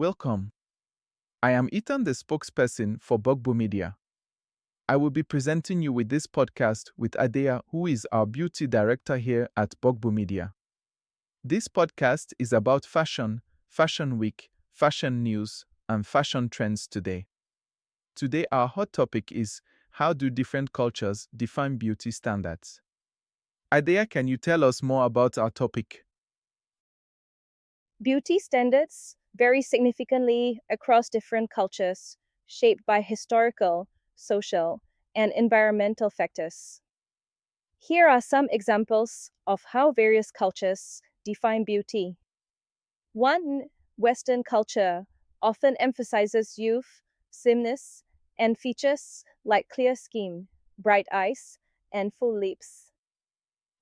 Welcome. I am Ethan, the spokesperson for Bugbo Media. I will be presenting you with this podcast with Adea, who is our beauty director here at Bugbo Media. This podcast is about fashion, fashion week, fashion news, and fashion trends today. Today, our hot topic is how do different cultures define beauty standards? Adea, can you tell us more about our topic? Beauty standards vary significantly across different cultures, shaped by historical, social, and environmental factors. Here are some examples of how various cultures define beauty. 1. Western culture often emphasizes youth, slimness, and features like clear skin, bright eyes, and full lips.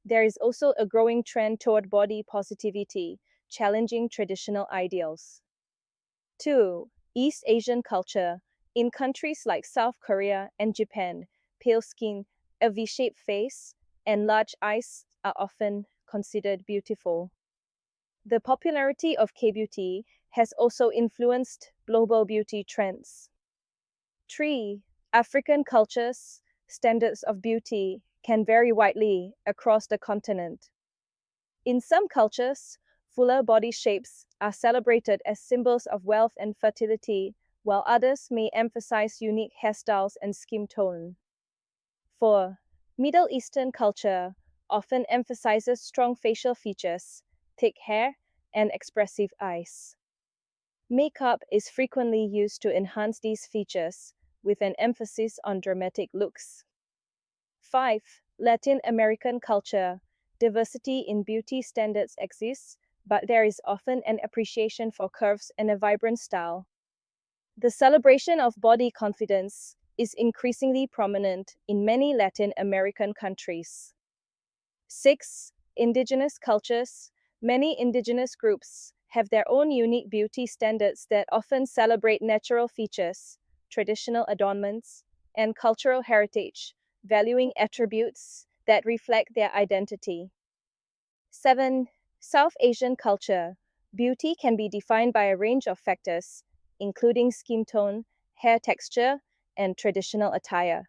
There is also a growing trend toward body positivity, challenging traditional ideals. 2. East Asian culture. In countries like South Korea and Japan, pale skin, a V-shaped face, and large eyes are often considered beautiful. The popularity of K-beauty has also influenced global beauty trends. 3. African cultures. Standards of beauty can vary widely across the continent. In some cultures, fuller body shapes are celebrated as symbols of wealth and fertility, while others may emphasize unique hairstyles and skin tone. 4. Middle Eastern culture often emphasizes strong facial features, thick hair, and expressive eyes. Makeup is frequently used to enhance these features, with an emphasis on dramatic looks. 5. Latin American culture. Diversity in beauty standards exists, but there is often an appreciation for curves and a vibrant style. The celebration of body confidence is increasingly prominent in many Latin American countries. 6. Indigenous cultures. Many indigenous groups have their own unique beauty standards that often celebrate natural features, traditional adornments, and cultural heritage, valuing attributes that reflect their identity. 7. South Asian culture. Beauty can be defined by a range of factors, including skin tone, hair texture, and traditional attire.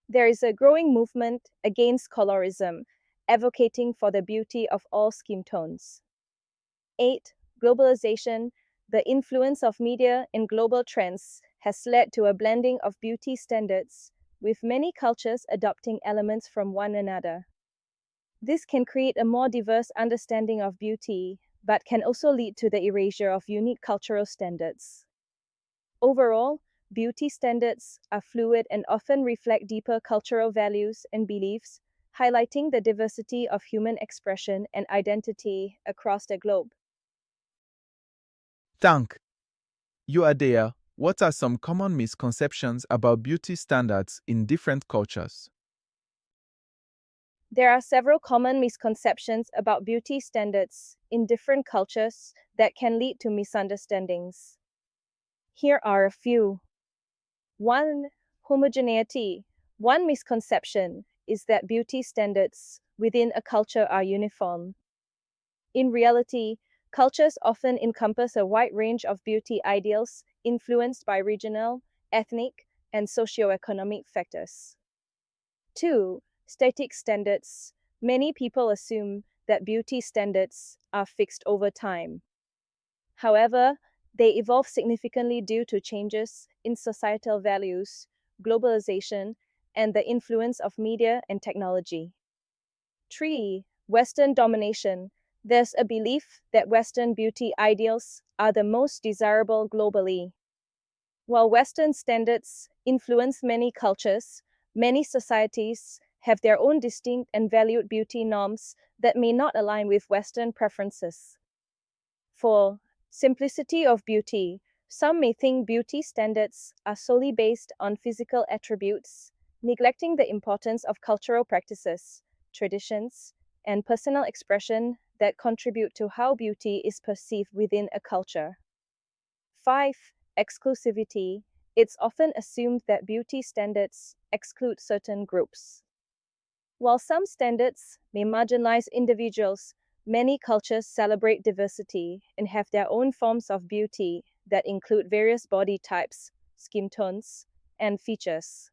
There is a growing movement against colorism, advocating for the beauty of all skin tones. 8. Globalization. The influence of media and global trends has led to a blending of beauty standards, with many cultures adopting elements from one another. This can create a more diverse understanding of beauty, but can also lead to the erasure of unique cultural standards. Overall, beauty standards are fluid and often reflect deeper cultural values and beliefs, highlighting the diversity of human expression and identity across the globe. Thank you, Adea. What are some common misconceptions about beauty standards in different cultures? There are several common misconceptions about beauty standards in different cultures that can lead to misunderstandings. Here are a few. 1. Homogeneity. One misconception is that beauty standards within a culture are uniform. In reality, cultures often encompass a wide range of beauty ideals influenced by regional, ethnic, and socioeconomic factors. 2. Static standards. Many people assume that beauty standards are fixed over time. However, they evolve significantly due to changes in societal values, globalization, and the influence of media and technology. 3. Western domination. There's a belief that Western beauty ideals are the most desirable globally. While Western standards influence many cultures, many societies have their own distinct and valued beauty norms that may not align with Western preferences. 4. Simplicity of beauty. Some may think beauty standards are solely based on physical attributes, neglecting the importance of cultural practices, traditions, and personal expression that contribute to how beauty is perceived within a culture. 5. Exclusivity. It's often assumed that beauty standards exclude certain groups. While some standards may marginalize individuals, many cultures celebrate diversity and have their own forms of beauty that include various body types, skin tones, and features.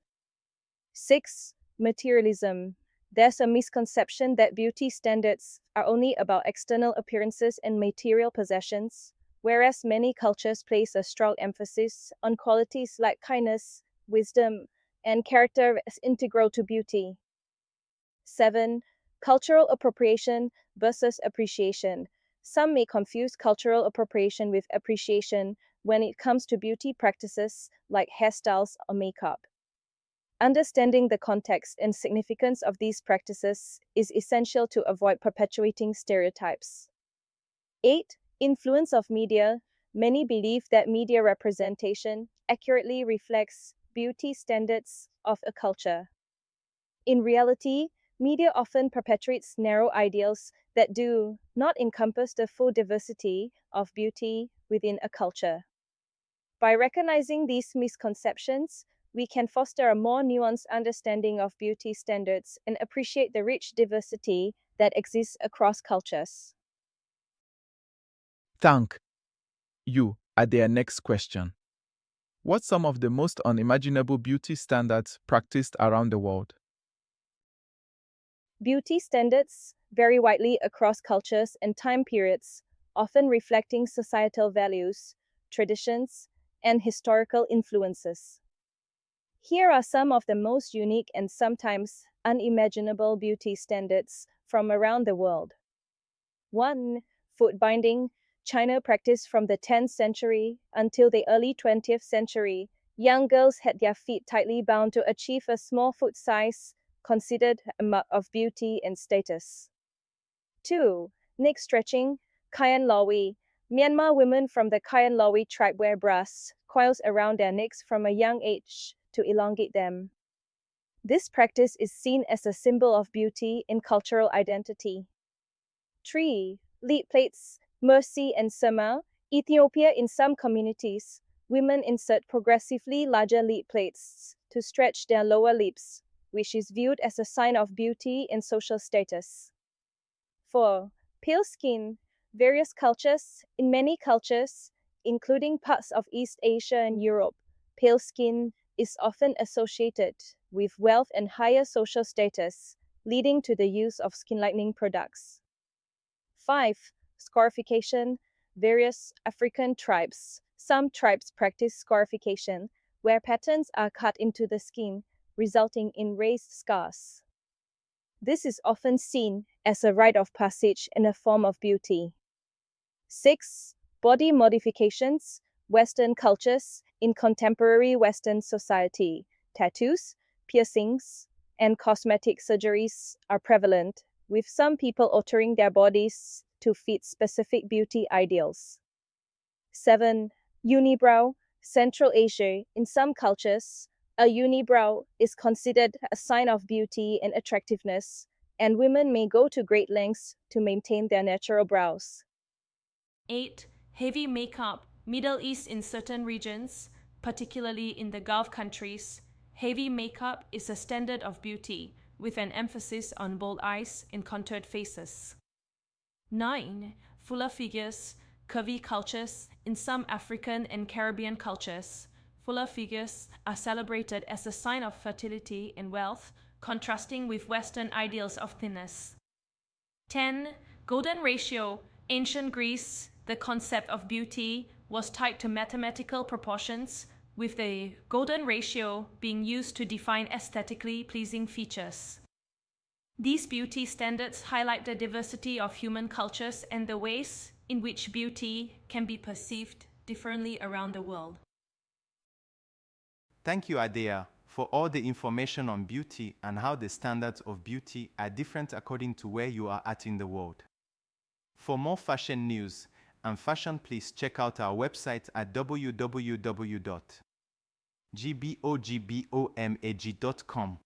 6. Materialism. There's a misconception that beauty standards are only about external appearances and material possessions, whereas many cultures place a strong emphasis on qualities like kindness, wisdom, and character as integral to beauty. 7. Cultural appropriation versus appreciation. Some may confuse cultural appropriation with appreciation when it comes to beauty practices like hairstyles or makeup. Understanding the context and significance of these practices is essential to avoid perpetuating stereotypes. 8. Influence of media. Many believe that media representation accurately reflects beauty standards of a culture. In reality, media often perpetuates narrow ideals that do not encompass the full diversity of beauty within a culture. By recognizing these misconceptions, we can foster a more nuanced understanding of beauty standards and appreciate the rich diversity that exists across cultures. Thank you. Their next question. What's some of the most unimaginable beauty standards practiced around the world? Beauty standards vary widely across cultures and time periods, often reflecting societal values, traditions, and historical influences. Here are some of the most unique and sometimes unimaginable beauty standards from around the world. 1. Foot binding. China practiced from the 10th century until the early 20th century. Young girls had their feet tightly bound to achieve a small foot size, considered a mark of beauty and status. 2. Neck stretching. Kayan Lawi. Myanmar women from the Kayan Lawi tribe wear brass coils around their necks from a young age to elongate them. This practice is seen as a symbol of beauty and cultural identity. 3. Lip plates. Mercy and Sema. Ethiopia. In some communities, women insert progressively larger lip plates to stretch their lower lips, which is viewed as a sign of beauty and social status. 4. Pale skin. Various cultures. In many cultures, including parts of East Asia and Europe, pale skin is often associated with wealth and higher social status, leading to the use of skin lightening products. 5. Scarification. Various African tribes. Some tribes practice scarification, where patterns are cut into the skin, resulting in raised scars. This is often seen as a rite of passage and a form of beauty. 6. Body modifications. Western cultures. In contemporary Western society, tattoos, piercings, and cosmetic surgeries are prevalent, with some people altering their bodies to fit specific beauty ideals. 7. Unibrow. Central Asia. In some cultures, a unibrow is considered a sign of beauty and attractiveness, and women may go to great lengths to maintain their natural brows. 8. Heavy makeup. Middle East. In certain regions, particularly in the Gulf countries, heavy makeup is a standard of beauty, with an emphasis on bold eyes and contoured faces. 9. Fuller figures. Curvy cultures. In some African and Caribbean cultures, fuller figures are celebrated as a sign of fertility and wealth, contrasting with Western ideals of thinness. 10. Golden ratio. Ancient Greece, the concept of beauty was tied to mathematical proportions, with the golden ratio being used to define aesthetically pleasing features. These beauty standards highlight the diversity of human cultures and the ways in which beauty can be perceived differently around the world. Thank you, Adea, for all the information on beauty and how the standards of beauty are different according to where you are at in the world. For more fashion news and fashion, please check out our website at www.gbogbomag.com.